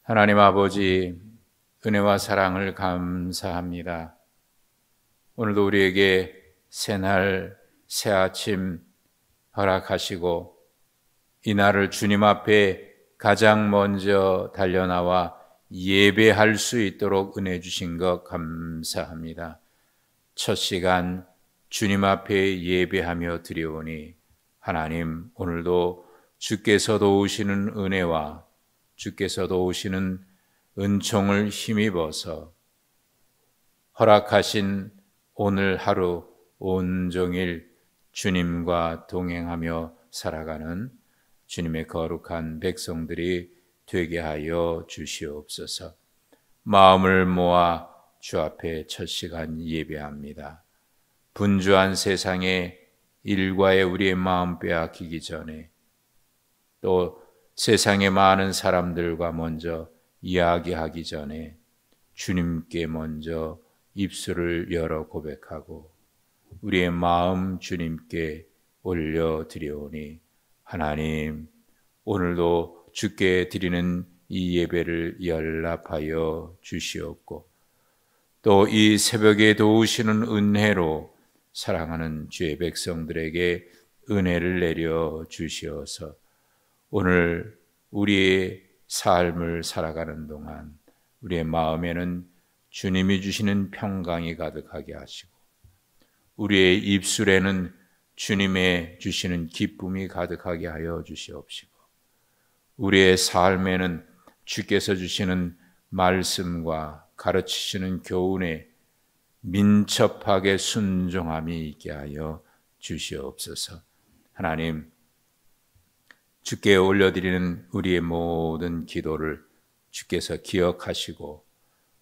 하나님 아버지, 은혜와 사랑을 감사합니다. 오늘도 우리에게 새날, 새아침 허락하시고 이 날을 주님 앞에 가장 먼저 달려나와 예배할 수 있도록 은혜 주신 것 감사합니다. 첫 시간 주님 앞에 예배하며 드려오니 하나님, 오늘도 주께서 도우시는 은혜와 주께서 도우시는 은총을 힘입어서 허락하신 오늘 하루 온종일 주님과 동행하며 살아가는 주님의 거룩한 백성들이 되게 하여 주시옵소서. 마음을 모아 주 앞에 첫 시간 예배합니다. 분주한 세상에 일과에 우리의 마음 빼앗기기 전에 또 세상의 많은 사람들과 먼저 이야기하기 전에 주님께 먼저 입술을 열어 고백하고 우리의 마음 주님께 올려드려오니 하나님, 오늘도 주께 드리는 이 예배를 연락하여 주시옵고 또 이 새벽에 도우시는 은혜로 사랑하는 주의 백성들에게 은혜를 내려 주시어서 오늘 우리의 삶을 살아가는 동안 우리의 마음에는 주님이 주시는 평강이 가득하게 하시고 우리의 입술에는 주님의 주시는 기쁨이 가득하게 하여 주시옵시고 우리의 삶에는 주께서 주시는 말씀과 가르치시는 교훈에 민첩하게 순종함이 있게 하여 주시옵소서. 하나님, 주께 올려드리는 우리의 모든 기도를 주께서 기억하시고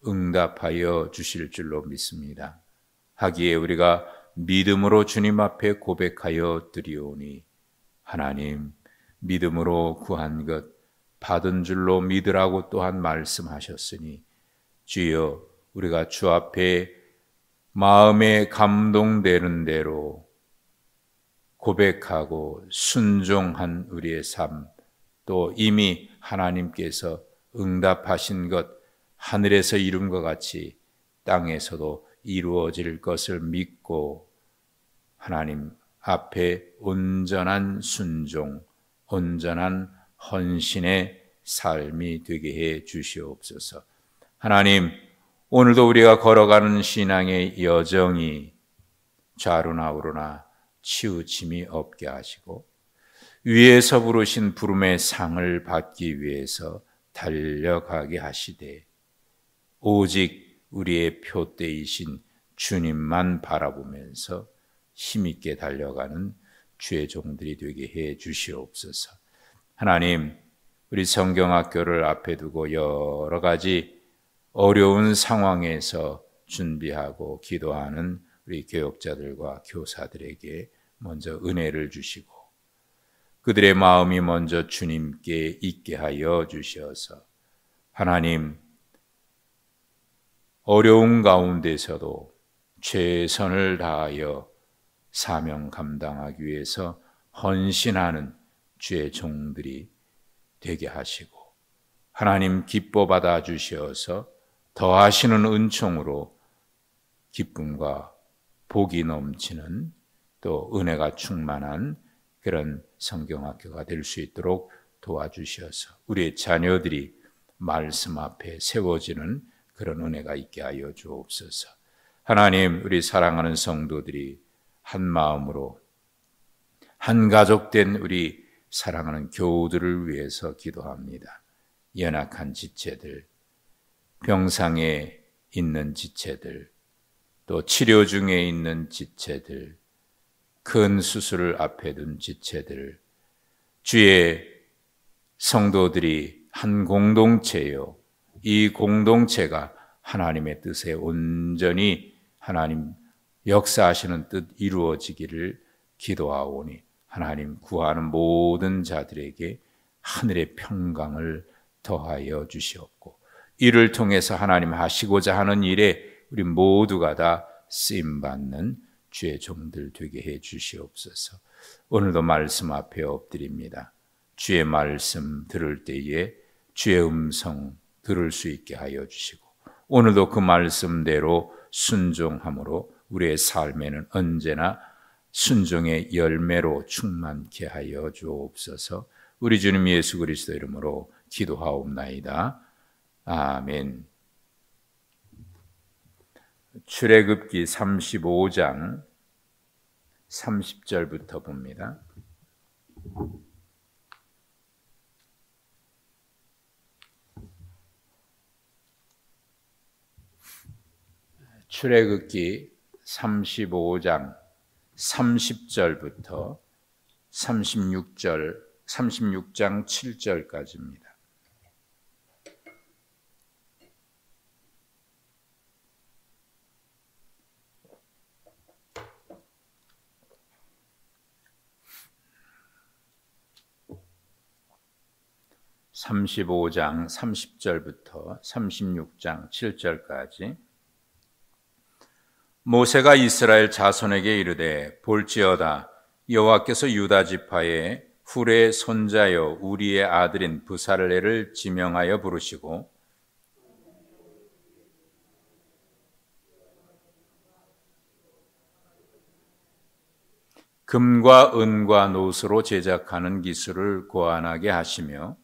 응답하여 주실 줄로 믿습니다. 하기에 우리가 믿음으로 주님 앞에 고백하여 드리오니 하나님, 믿음으로 구한 것 받은 줄로 믿으라고 또한 말씀하셨으니 주여, 우리가 주 앞에 마음에 감동되는 대로 고백하고 순종한 우리의 삶, 또 이미 하나님께서 응답하신 것, 하늘에서 이룬 것 같이 땅에서도 이루어질 것을 믿고 하나님 앞에 온전한 순종, 온전한 헌신의 삶이 되게 해 주시옵소서. 하나님, 오늘도 우리가 걸어가는 신앙의 여정이 좌로나 우로나 치우침이 없게 하시고 위에서 부르신 부름의 상을 받기 위해서 달려가게 하시되 오직 우리의 표대이신 주님만 바라보면서 힘있게 달려가는 주의 종들이 되게 해 주시옵소서. 하나님, 우리 성경학교를 앞에 두고 여러 가지 어려운 상황에서 준비하고 기도하는 우리 교역자들과 교사들에게 먼저 은혜를 주시고 그들의 마음이 먼저 주님께 있게 하여 주셔서 하나님, 어려운 가운데서도 최선을 다하여 사명 감당하기 위해서 헌신하는 주의 종들이 되게 하시고 하나님 기뻐 받아 주셔서 더하시는 은총으로 기쁨과 복이 넘치는 또 은혜가 충만한 그런 성경학교가 될 수 있도록 도와주셔서 우리의 자녀들이 말씀 앞에 세워지는 그런 은혜가 있게 하여 주옵소서. 하나님, 우리 사랑하는 성도들이 한 마음으로 한 가족된 우리 사랑하는 교우들을 위해서 기도합니다. 연약한 지체들, 병상에 있는 지체들, 또 치료 중에 있는 지체들, 큰 수술을 앞에 둔 지체들, 주의 성도들이 한 공동체요. 이 공동체가 하나님의 뜻에 온전히 하나님 역사하시는 뜻 이루어지기를 기도하오니 하나님 구하는 모든 자들에게 하늘의 평강을 더하여 주시옵고 이를 통해서 하나님 하시고자 하는 일에 우리 모두가 다 쓰임받는 주의 종들 되게 해 주시옵소서. 오늘도 말씀 앞에 엎드립니다. 주의 말씀 들을 때에 주의 음성 들을 수 있게 하여 주시고 오늘도 그 말씀대로 순종함으로 우리의 삶에는 언제나 순종의 열매로 충만케 하여 주옵소서. 우리 주님 예수 그리스도 이름으로 기도하옵나이다. 아멘. 출애굽기 35장 30절부터 봅니다. 출애굽기 35장 30절부터 36장 7절까지입니다. (35장) 30절부터 (36장) 7절까지 모세가 이스라엘 자손에게 이르되 볼지어다 여호와께서 유다 지파의 훌의 손자여 우리의 아들인 부살레를 지명하여 부르시고 금과 은과 노스로 제작하는 기술을 고안하게 하시며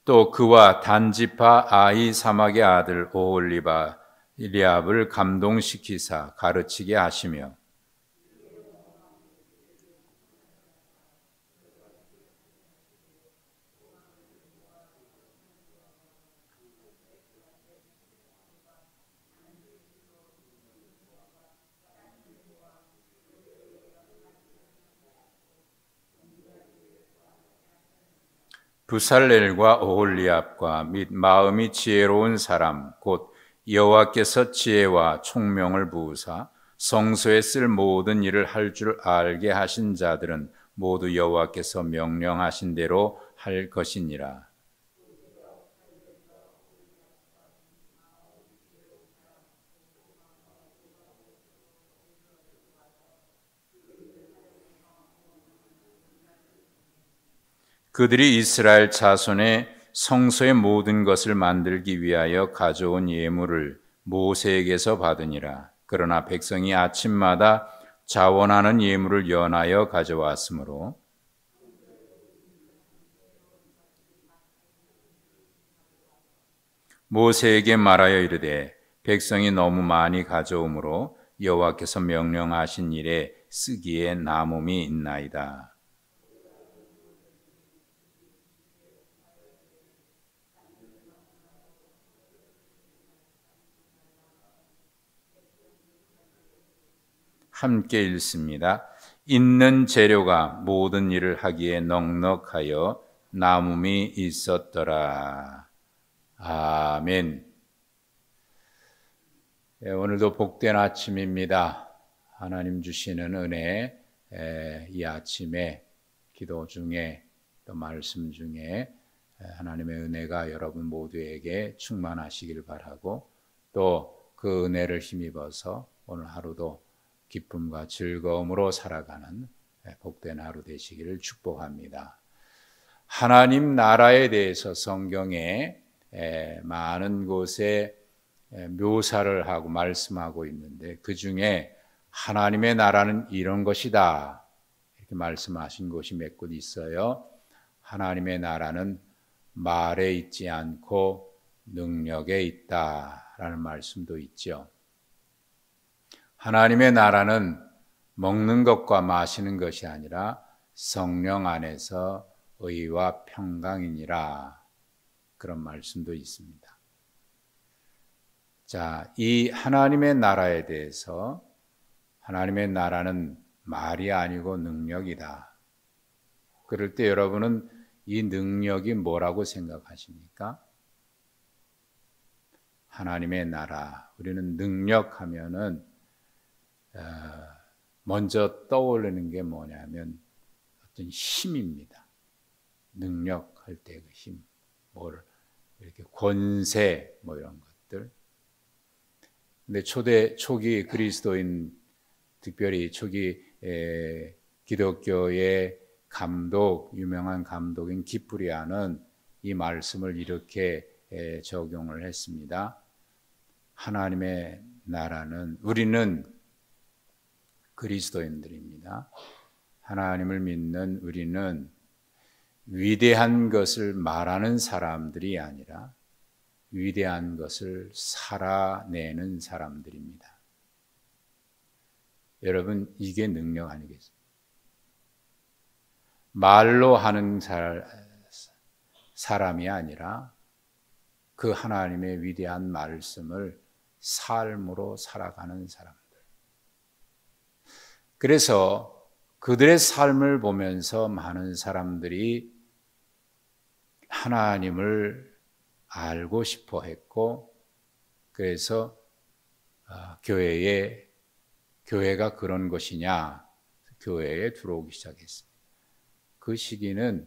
또 그와 단지파 아히사막의 아들 오홀리압을 감동시키사 가르치게 하시며 부살렐과 오홀리압과 및 마음이 지혜로운 사람 곧 여호와께서 지혜와 총명을 부으사 성소에 쓸 모든 일을 할 줄 알게 하신 자들은 모두 여호와께서 명령하신 대로 할 것이니라. 그들이 이스라엘 자손의 성소의 모든 것을 만들기 위하여 가져온 예물을 모세에게서 받으니라. 그러나 백성이 아침마다 자원하는 예물을 연하여 가져왔으므로 모세에게 말하여 이르되 백성이 너무 많이 가져오므로 여호와께서 명령하신 일에 쓰기에 남음이 있나이다. 함께 읽습니다. 있는 재료가 모든 일을 하기에 넉넉하여 남음이 있었더라. 아멘. 오늘도 복된 아침입니다. 하나님 주시는 은혜, 이 아침에 기도 중에 또 말씀 중에 하나님의 은혜가 여러분 모두에게 충만하시길 바라고 또 그 은혜를 힘입어서 오늘 하루도 기쁨과 즐거움으로 살아가는 복된 하루 되시기를 축복합니다. 하나님 나라에 대해서 성경에 많은 곳에 묘사를 하고 말씀하고 있는데 그 중에 하나님의 나라는 이런 것이다 이렇게 말씀하신 곳이 몇 곳 있어요. 하나님의 나라는 말에 있지 않고 능력에 있다라는 말씀도 있죠. 하나님의 나라는 먹는 것과 마시는 것이 아니라 성령 안에서 의와 평강이니라 그런 말씀도 있습니다. 자, 이 하나님의 나라에 대해서 하나님의 나라는 말이 아니고 능력이다. 그럴 때 여러분은 이 능력이 뭐라고 생각하십니까? 하나님의 나라, 우리는 능력하면은 먼저 떠오르는 게 뭐냐면 어떤 힘입니다. 능력할 때 그 힘, 이렇게 권세 이런 것들. 근데 초기 그리스도인, 특별히 초기 기독교의 유명한 감독인 기프리아는 이 말씀을 이렇게 적용을 했습니다. 하나님의 나라는, 우리는 그리스도인들입니다. 하나님을 믿는 우리는 위대한 것을 말하는 사람들이 아니라 위대한 것을 살아내는 사람들입니다. 여러분, 이게 능력 아니겠습니까? 말로 하는 사람이 아니라 그 하나님의 위대한 말씀을 삶으로 살아가는 사람들. 그래서 그들의 삶을 보면서 많은 사람들이 하나님을 알고 싶어 했고, 그래서 교회가 그런 것이냐, 교회에 들어오기 시작했습니다. 그 시기는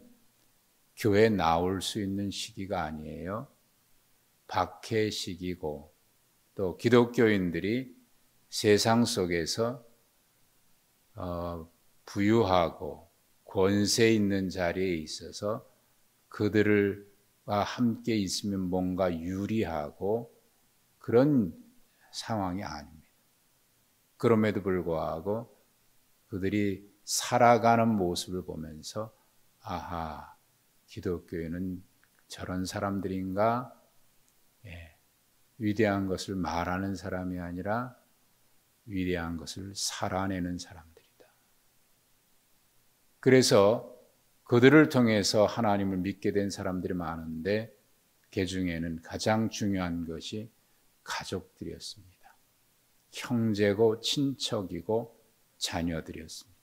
교회에 나올 수 있는 시기가 아니에요. 박해 시기고, 또 기독교인들이 세상 속에서 부유하고 권세 있는 자리에 있어서 그들과 함께 있으면 뭔가 유리하고 그런 상황이 아닙니다. 그럼에도 불구하고 그들이 살아가는 모습을 보면서 아하, 기독교인은 저런 사람들인가? 위대한 것을 말하는 사람이 아니라 위대한 것을 살아내는 사람들이다. 그래서 그들을 통해서 하나님을 믿게 된 사람들이 많은데, 그 중에는 가장 중요한 것이 가족들이었습니다. 형제고 친척이고 자녀들이었습니다.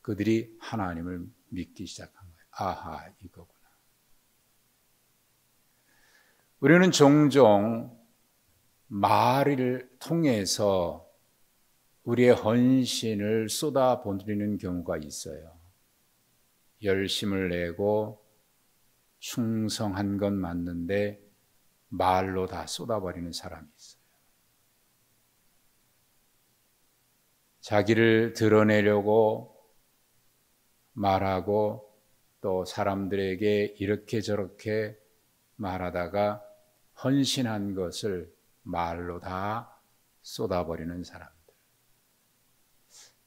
그들이 하나님을 믿기 시작한 거예요. 아하, 이거구나. 우리는 종종 말을 통해서 우리의 헌신을 쏟아버리는 경우가 있어요. 열심을 내고 충성한 건 맞는데 말로 다 쏟아버리는 사람이 있어요. 자기를 드러내려고 말하고 또 사람들에게 이렇게 저렇게 말하다가 헌신한 것을 말로 다 쏟아버리는 사람들.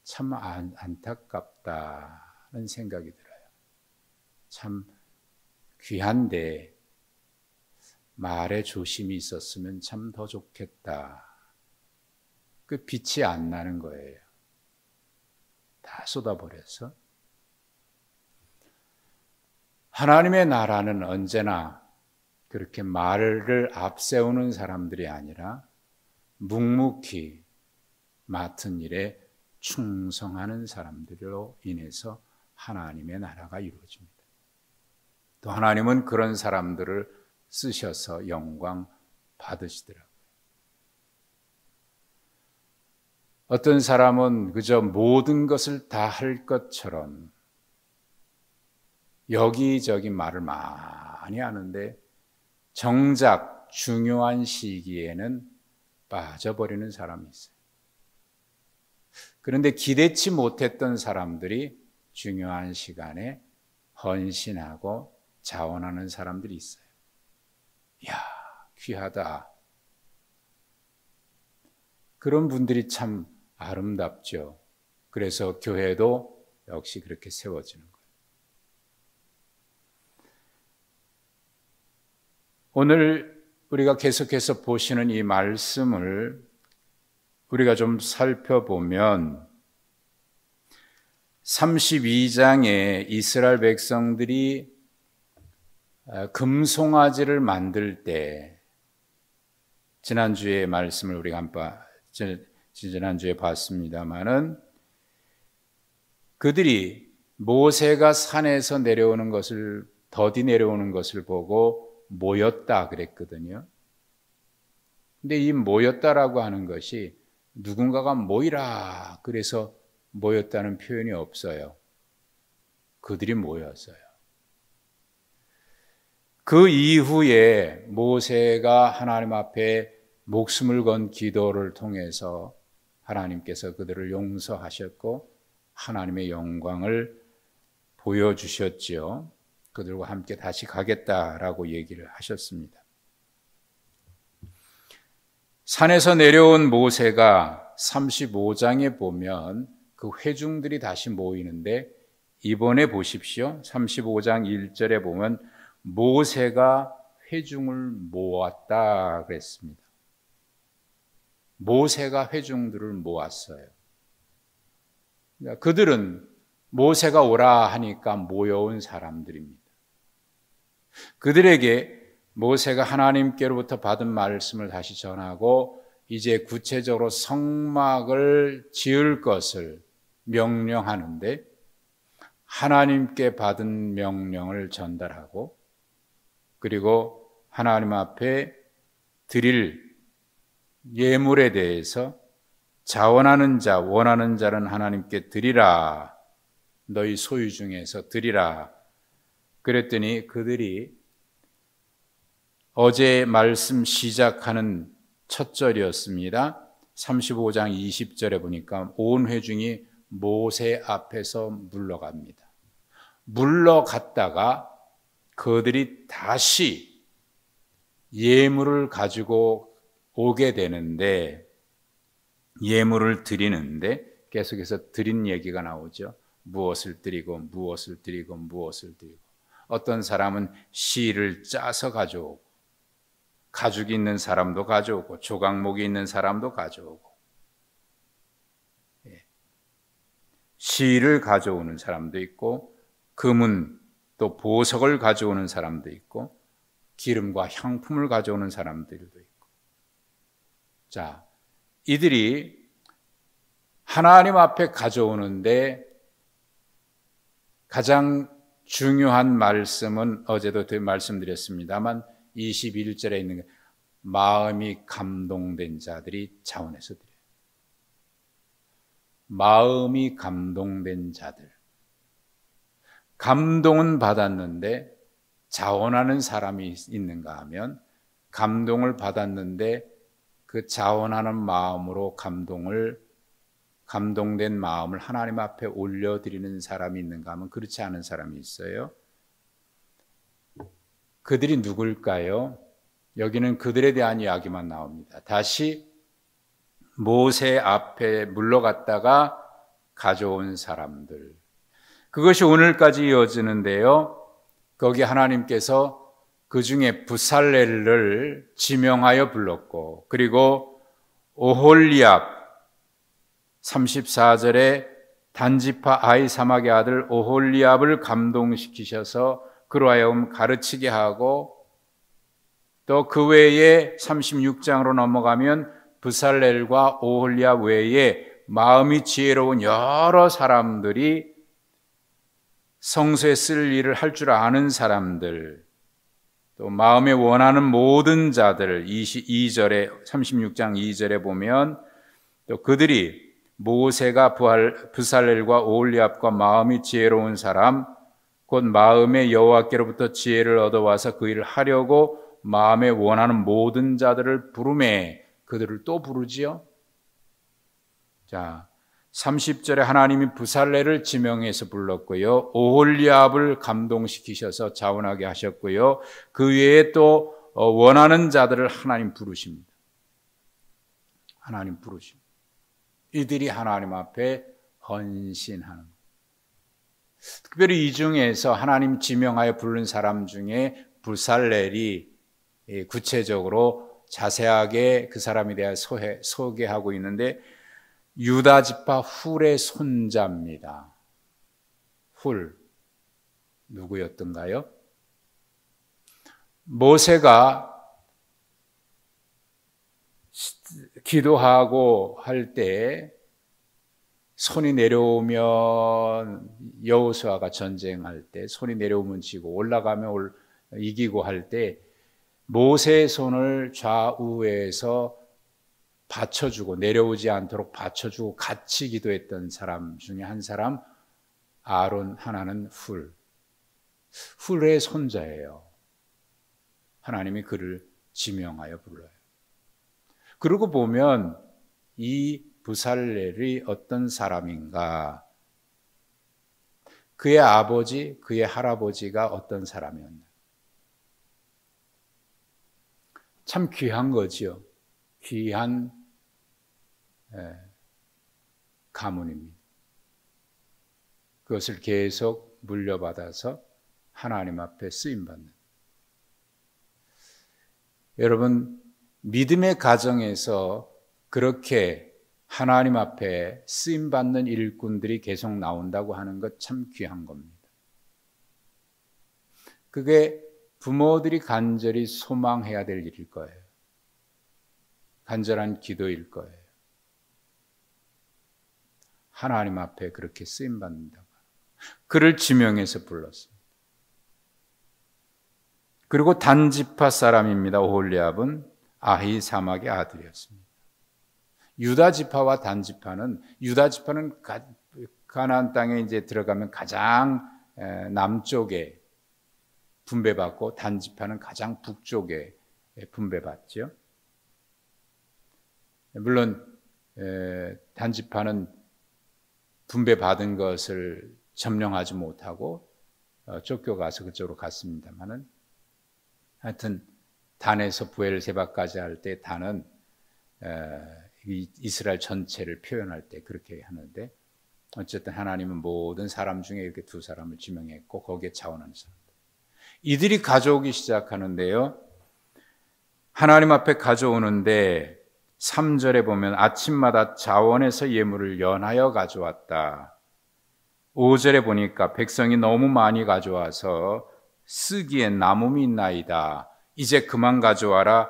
참 안타깝다는 생각이 들어요. 참 귀한데 말에 조심이 있었으면 참 더 좋겠다. 그 빛이 안 나는 거예요. 다 쏟아버려서. 하나님의 나라는 언제나 그렇게 말을 앞세우는 사람들이 아니라 묵묵히 맡은 일에 충성하는 사람들로 인해서 하나님의 나라가 이루어집니다. 또 하나님은 그런 사람들을 쓰셔서 영광 받으시더라고요. 어떤 사람은 그저 모든 것을 다 할 것처럼 여기저기 말을 많이 하는데 정작 중요한 시기에는 빠져버리는 사람이 있어요. 그런데 기대치 못했던 사람들이 중요한 시간에 헌신하고 자원하는 사람들이 있어요. 이야, 귀하다. 그런 분들이 참 아름답죠. 그래서 교회도 역시 그렇게 세워지는 거예요. 오늘 우리가 계속해서 보시는 이 말씀을 우리가 좀 살펴보면 32장에 이스라엘 백성들이 금송아지를 만들 때, 지난주에 말씀을 우리가 지난주에 봤습니다마는 그들이 모세가 산에서 내려오는 것을, 더디 내려오는 것을 보고 모였다 그랬거든요. 근데 이 모였다라고 하는 것이 누군가가 모이라 그래서 모였다는 표현이 없어요. 그들이 모였어요. 그 이후에 모세가 하나님 앞에 목숨을 건 기도를 통해서 하나님께서 그들을 용서하셨고 하나님의 영광을 보여주셨지요. 그들과 함께 다시 가겠다라고 얘기를 하셨습니다. 산에서 내려온 모세가 35장에 보면 그 회중들이 다시 모이는데, 이번에 보십시오. 35장 1절에 보면 모세가 회중을 모았다 그랬습니다. 모세가 회중들을 모았어요. 그들은 모세가 오라 하니까 모여온 사람들입니다. 그들에게 모세가 하나님께로부터 받은 말씀을 다시 전하고 이제 구체적으로 성막을 지을 것을 명령하는데, 하나님께 받은 명령을 전달하고, 그리고 하나님 앞에 드릴 예물에 대해서 자원하는 자, 원하는 자는 하나님께 드리라, 너희 소유 중에서 드리라 그랬더니, 그들이 어제 말씀 시작하는 첫 절이었습니다. 35장 20절에 보니까 온 회중이 모세 앞에서 물러갑니다. 물러갔다가 그들이 다시 예물을 가지고 오게 되는데, 예물을 드리는데 계속해서 드린 얘기가 나오죠. 무엇을 드리고 무엇을 드리고 무엇을 드리고, 어떤 사람은 실을 짜서 가져오고, 가죽이 있는 사람도 가져오고, 조각목이 있는 사람도 가져오고, 실을 가져오는 사람도 있고, 금은 또 보석을 가져오는 사람도 있고, 기름과 향품을 가져오는 사람들도 있고. 자, 이들이 하나님 앞에 가져오는데 가장 중요한 말씀은 어제도 말씀드렸습니다만 21절에 있는 마음이 감동된 자들이 자원해서 드려요. 마음이 감동된 자들. 감동은 받았는데 자원하는 사람이 있는가 하면, 감동을 받았는데 그 자원하는 마음으로 감동된 마음을 하나님 앞에 올려드리는 사람이 있는가 하면 그렇지 않은 사람이 있어요. 그들이 누굴까요? 여기는 그들에 대한 이야기만 나옵니다. 다시 모세 앞에 물러갔다가 가져온 사람들, 그것이 오늘까지 이어지는데요. 거기 하나님께서 그 중에 부살렐을 지명하여 불렀고, 그리고 오홀리압 34절에 단지파 아히사막의 아들 오홀리압을 감동시키셔서 그로 하여금 가르치게 하고, 또 그 외에 36장으로 넘어가면 부살렐과 오홀리압 외에 마음이 지혜로운 여러 사람들이, 성소에 쓸 일을 할 줄 아는 사람들, 또 마음에 원하는 모든 자들, 22절에 36장 2절에 보면 또 그들이 모세가 부살렐과 오홀리압과 마음이 지혜로운 사람, 곧 마음에 여호와께로부터 지혜를 얻어와서 그 일을 하려고 마음에 원하는 모든 자들을 부르매, 그들을 또 부르지요. 자, 30절에 하나님이 부살렐을 지명해서 불렀고요, 오홀리압을 감동시키셔서 자원하게 하셨고요, 그 외에 또 원하는 자들을 하나님 부르십니다. 하나님 부르십니다. 이들이 하나님 앞에 헌신하는, 특별히 이 중에서 하나님 지명하여 부른 사람 중에 부살렐이 구체적으로 자세하게 그 사람에 대해 소개하고 있는데, 유다 지파 훌의 손자입니다. 훌 누구였던가요? 모세가 기도하고 할 때 손이 내려오면, 여호수아가 전쟁할 때 손이 내려오면 지고 올라가면 이기고 할 때 모세의 손을 좌우에서 받쳐주고, 내려오지 않도록 받쳐주고 같이 기도했던 사람 중에 한 사람, 아론, 하나는 훌의 손자예요. 하나님이 그를 지명하여 불러요. 그러고 보면 이 부살렐이 어떤 사람인가, 그의 아버지, 그의 할아버지가 어떤 사람이었나. 참 귀한 거지요. 귀한 가문입니다. 그것을 계속 물려받아서 하나님 앞에 쓰임받는. 여러분, 믿음의 가정에서 그렇게 하나님 앞에 쓰임받는 일꾼들이 계속 나온다고 하는 것 참 귀한 겁니다. 그게 부모들이 간절히 소망해야 될 일일 거예요. 간절한 기도일 거예요. 하나님 앞에 그렇게 쓰임받는다고. 그를 지명해서 불렀습니다. 그리고 단지파 사람입니다. 오홀리압은 아히사막의 아들이었습니다. 유다 지파와 단지파는, 유다 지파는 가나안 땅에 이제 들어가면 가장 남쪽에 분배받고 단지파는 가장 북쪽에 분배받죠. 물론 단지파는 분배받은 것을 점령하지 못하고 쫓겨가서 그쪽으로 갔습니다만은, 하여튼 단에서 부엘세바까지 할 때 단은 이스라엘 전체를 표현할 때 그렇게 하는데, 어쨌든 하나님은 모든 사람 중에 이렇게 두 사람을 지명했고 거기에 자원하는 사람, 이들이 가져오기 시작하는데요. 하나님 앞에 가져오는데 3절에 보면 아침마다 자원에서 예물을 연하여 가져왔다. 5절에 보니까 백성이 너무 많이 가져와서 쓰기엔 남음이 있나이다. 이제 그만 가져와라.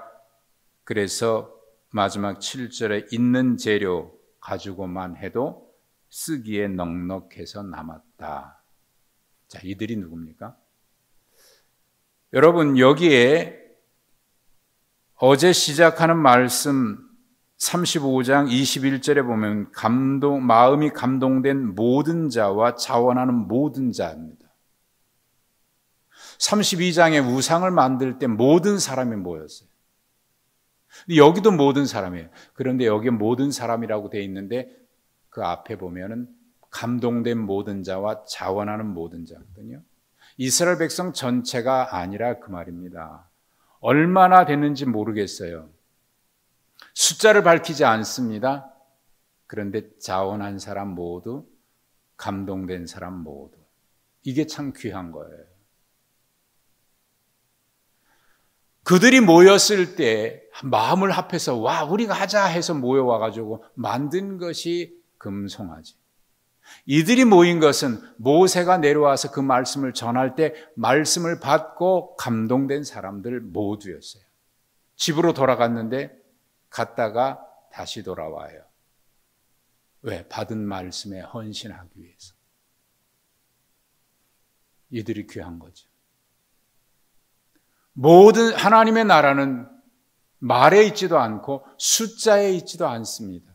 그래서 마지막 7절에 있는 재료 가지고만 해도 쓰기에 넉넉해서 남았다. 자, 이들이 누굽니까? 여러분, 여기에 어제 시작하는 말씀 35장 21절에 보면 마음이 감동된 모든 자와 자원하는 모든 자입니다. 32장에 우상을 만들 때 모든 사람이 모였어요. 여기도 모든 사람이에요. 그런데 여기 모든 사람이라고 되어 있는데 그 앞에 보면은 감동된 모든 자와 자원하는 모든 자거든요. 이스라엘 백성 전체가 아니라 그 말입니다. 얼마나 됐는지 모르겠어요. 숫자를 밝히지 않습니다. 그런데 자원한 사람 모두, 감동된 사람 모두. 이게 참 귀한 거예요. 그들이 모였을 때 마음을 합해서 와, 우리가 하자 해서 모여와가지고 만든 것이 금송아지. 이들이 모인 것은 모세가 내려와서 그 말씀을 전할 때 말씀을 받고 감동된 사람들 모두였어요. 집으로 돌아갔는데 갔다가 다시 돌아와요. 왜? 받은 말씀에 헌신하기 위해서. 이들이 귀한 거죠. 모든 하나님의 나라는 말에 있지도 않고 숫자에 있지도 않습니다.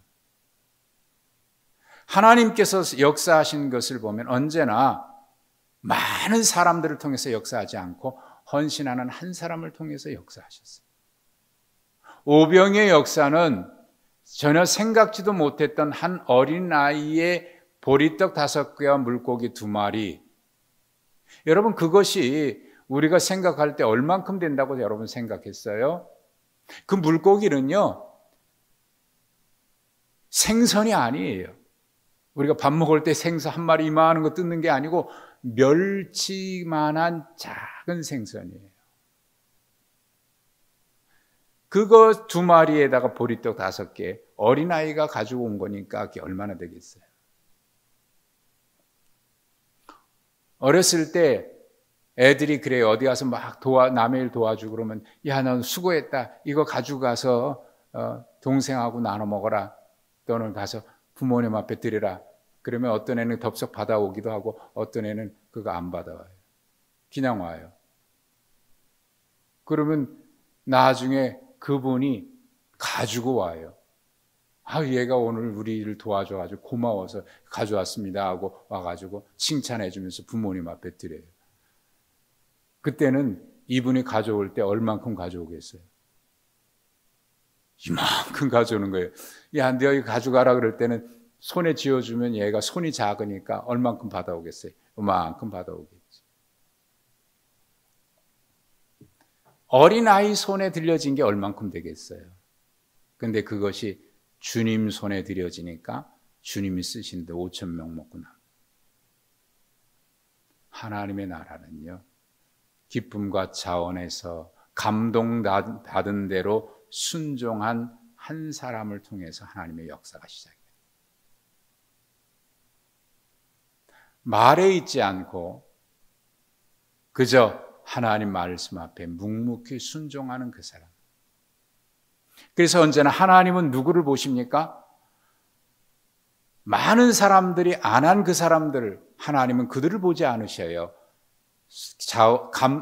하나님께서 역사하신 것을 보면 언제나 많은 사람들을 통해서 역사하지 않고 헌신하는 한 사람을 통해서 역사하셨어요. 오병의 역사는 전혀 생각지도 못했던 한 어린아이의 보리떡 5개와 물고기 2마리. 여러분, 그것이 우리가 생각할 때 얼만큼 된다고 여러분 생각했어요? 그 물고기는요, 생선이 아니에요. 우리가 밥 먹을 때 생선 한 마리 이만한 거 뜯는 게 아니고 멸치만한 작은 생선이에요. 그거 2마리에다가 보리떡 5개, 어린아이가 가지고 온 거니까 그게 얼마나 되겠어요? 어렸을 때 애들이 그래요. 어디 가서 막 남의 일 도와주고 그러면, 야, 넌 수고했다. 이거 가지고 가서 동생하고 나눠 먹어라. 또는 가서 부모님 앞에 드리라. 그러면 어떤 애는 덥석 받아오기도 하고 어떤 애는 그거 안 받아와요. 그냥 와요. 그러면 나중에 그분이 가지고 와요. 아, 얘가 오늘 우리를 도와줘가지고 고마워서 가져왔습니다 하고 와가지고 칭찬해주면서 부모님 앞에 드려요. 그때는 이분이 가져올 때 얼만큼 가져오겠어요? 이만큼 가져오는 거예요. 야, 너희 가져가라 그럴 때는 손에 쥐어주면 얘가 손이 작으니까 얼만큼 받아오겠어요? 요만큼 받아오겠지. 어린아이 손에 들려진 게 얼만큼 되겠어요? 근데 그것이 주님 손에 들여지니까 주님이 쓰시는데 5천 명 먹구나. 하나님의 나라는요, 기쁨과 자원에서 감동받은 대로 순종한 한 사람을 통해서 하나님의 역사가 시작돼요. 말에 있지 않고 그저 하나님 말씀 앞에 묵묵히 순종하는 그 사람. 그래서 언제나 하나님은 누구를 보십니까? 많은 사람들이 안 한 그 사람들을, 하나님은 그들을 보지 않으셔요.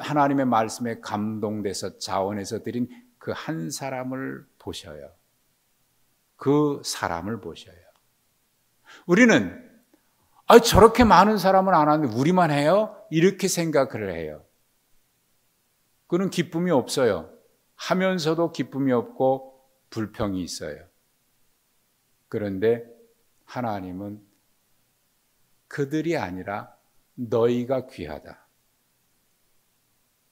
하나님의 말씀에 감동돼서 자원해서 드린 그 한 사람을 보셔요. 그 사람을 보셔요. 우리는 저렇게 많은 사람은 안 하는데 우리만 해요? 이렇게 생각을 해요. 그는 기쁨이 없어요. 하면서도 기쁨이 없고 불평이 있어요. 그런데 하나님은 그들이 아니라 너희가 귀하다.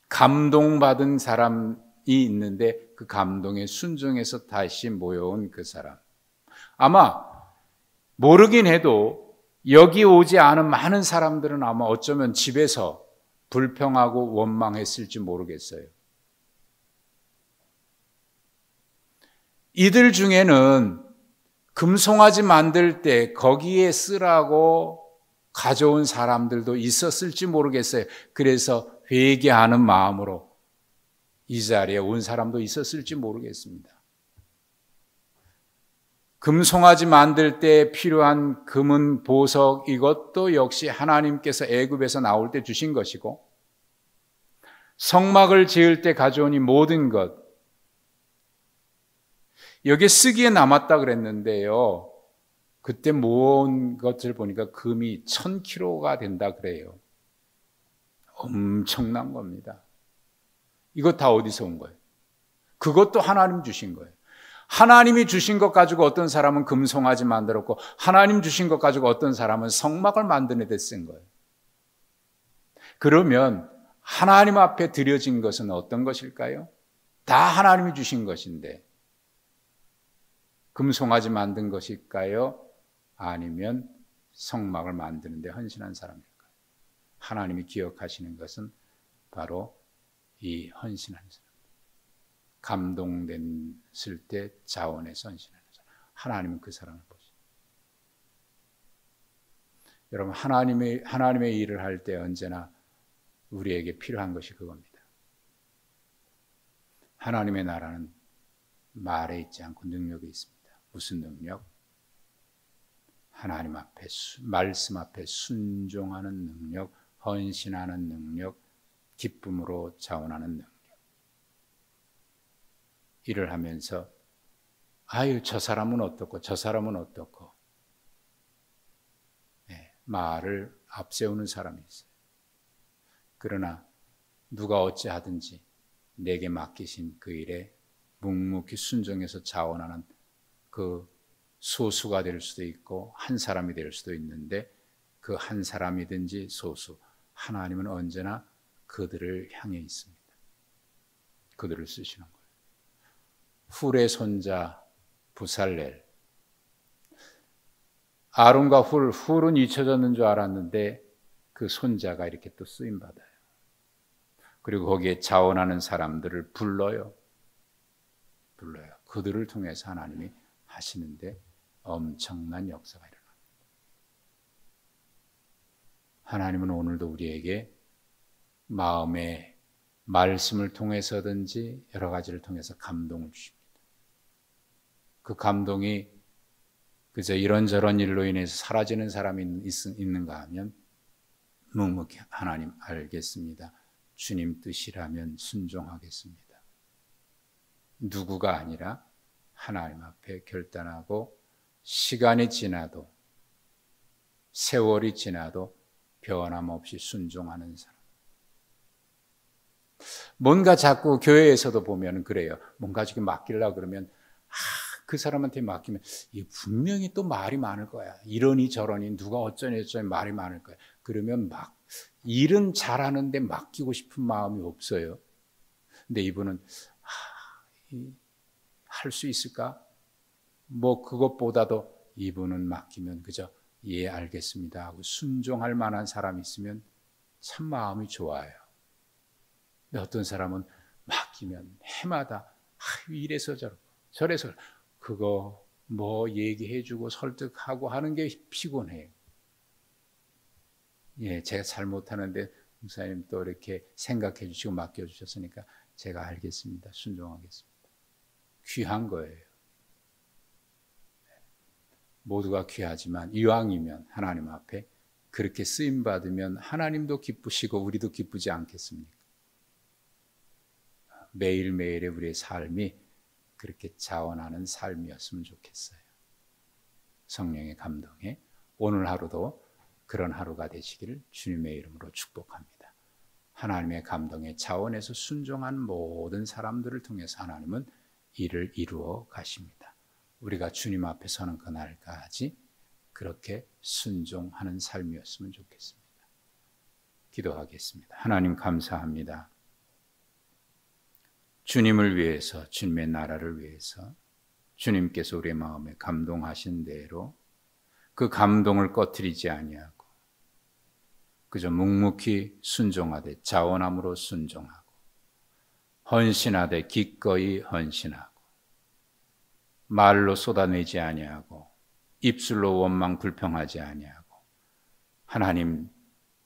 감동받은 사람이 있는데 그 감동에 순종해서 다시 모여온 그 사람. 아마 모르긴 해도 여기 오지 않은 많은 사람들은 아마 어쩌면 집에서 불평하고 원망했을지 모르겠어요. 이들 중에는 금송아지 만들 때 거기에 쓰라고 가져온 사람들도 있었을지 모르겠어요. 그래서 회개하는 마음으로 이 자리에 온 사람도 있었을지 모르겠습니다. 금송아지 만들 때 필요한 금은 보석, 이것도 역시 하나님께서 애굽에서 나올 때 주신 것이고, 성막을 지을 때 가져온 이 모든 것, 여기에 쓰기에 남았다 그랬는데요, 그때 모은 것을 보니까 금이 1000kg가 된다 그래요. 엄청난 겁니다. 이거 다 어디서 온 거예요? 그것도 하나님 주신 거예요. 하나님이 주신 것 가지고 어떤 사람은 금송아지 만들었고, 하나님 주신 것 가지고 어떤 사람은 성막을 만드는 데 쓴 거예요. 그러면 하나님 앞에 드려진 것은 어떤 것일까요? 다 하나님이 주신 것인데 금송아지 만든 것일까요? 아니면 성막을 만드는 데 헌신한 사람일까요? 하나님이 기억하시는 것은 바로 이 헌신하는 사람. 감동됐을 때 자원해서 헌신하는 사람. 하나님은 그 사람을 보시죠. 여러분, 하나님의 일을 할 때 언제나 우리에게 필요한 것이 그겁니다. 하나님의 나라는 말에 있지 않고 능력이 있습니다. 무슨 능력? 하나님 앞에, 말씀 앞에 순종하는 능력, 헌신하는 능력, 기쁨으로 자원하는 능력. 일을 하면서 저 사람은 어떻고 저 사람은 어떻고 말을 앞세우는 사람이 있어요. 그러나 누가 어찌하든지 내게 맡기신 그 일에 묵묵히 순종해서 자원하는 그 소수가 될 수도 있고 한 사람이 될 수도 있는데, 그 한 사람이든지 소수, 하나님은 언제나 그들을 향해 있습니다. 그들을 쓰시는 거예요. 훌의 손자 부살렐, 아론과 훌은 잊혀졌는 줄 알았는데 그 손자가 이렇게 또 쓰임받아요. 그리고 거기에 자원하는 사람들을 불러요. 그들을 통해서 하나님이 하시는데 엄청난 역사가 일어납니다. 하나님은 오늘도 우리에게 마음의 말씀을 통해서든지 여러 가지를 통해서 감동을 주십니다. 그 감동이 그저 이런저런 일로 인해서 사라지는 사람이 있는가 하면 묵묵히 하나님 알겠습니다. 주님 뜻이라면 순종하겠습니다. 누구가 아니라 하나님 앞에 결단하고 시간이 지나도 세월이 지나도 변함없이 순종하는 사람. 뭔가 자꾸 교회에서도 보면 그래요. 뭔가 지금 맡기려고 그러면 그 사람한테 맡기면 이 분명히 또 말이 많을 거야. 이러니 저러니 누가 어쩌니 저쩌니 말이 많을 거야. 그러면 막 일은 잘하는데 맡기고 싶은 마음이 없어요. 근데 이분은 할 수 있을까? 뭐 그것보다도 이분은 맡기면 그저 예 알겠습니다 하고 순종할 만한 사람이 있으면 참 마음이 좋아요. 근데 어떤 사람은 맡기면 해마다 이래서 저래서 그거 뭐 얘기해주고 설득하고 하는 게 피곤해요. 예, 제가 잘못하는데 목사님 또 이렇게 생각해 주시고 맡겨주셨으니까 제가 알겠습니다. 순종하겠습니다. 귀한 거예요. 모두가 귀하지만 이왕이면 하나님 앞에 그렇게 쓰임받으면 하나님도 기쁘시고 우리도 기쁘지 않겠습니까? 매일매일의 우리의 삶이 그렇게 자원하는 삶이었으면 좋겠어요. 성령의 감동에 오늘 하루도 그런 하루가 되시기를 주님의 이름으로 축복합니다. 하나님의 감동에 자원해서 순종한 모든 사람들을 통해서 하나님은 일을 이루어 가십니다. 우리가 주님 앞에 서는 그날까지 그렇게 순종하는 삶이었으면 좋겠습니다. 기도하겠습니다. 하나님 감사합니다. 주님을 위해서, 주님의 나라를 위해서 주님께서 우리의 마음에 감동하신 대로 그 감동을 꺼트리지 아니하고 그저 묵묵히 순종하되 자원함으로 순종하고 헌신하되 기꺼이 헌신하고 말로 쏟아내지 아니하고 입술로 원망 불평하지 아니하고 하나님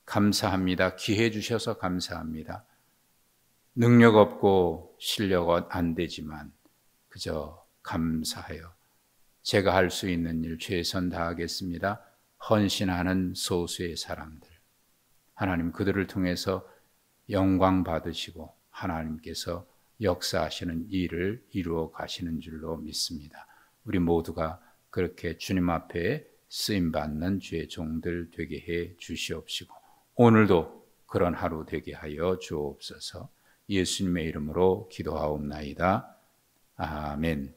감사합니다. 기회 주셔서 감사합니다. 능력 없고 실력 안 되지만 그저 감사하여 제가 할 수 있는 일 최선 다하겠습니다. 헌신하는 소수의 사람들 하나님 그들을 통해서 영광 받으시고 하나님께서 역사하시는 일을 이루어 가시는 줄로 믿습니다. 우리 모두가 그렇게 주님 앞에 쓰임받는 주의 종들 되게 해 주시옵시고 오늘도 그런 하루 되게 하여 주옵소서. 예수님의 이름으로 기도하옵나이다. 아멘.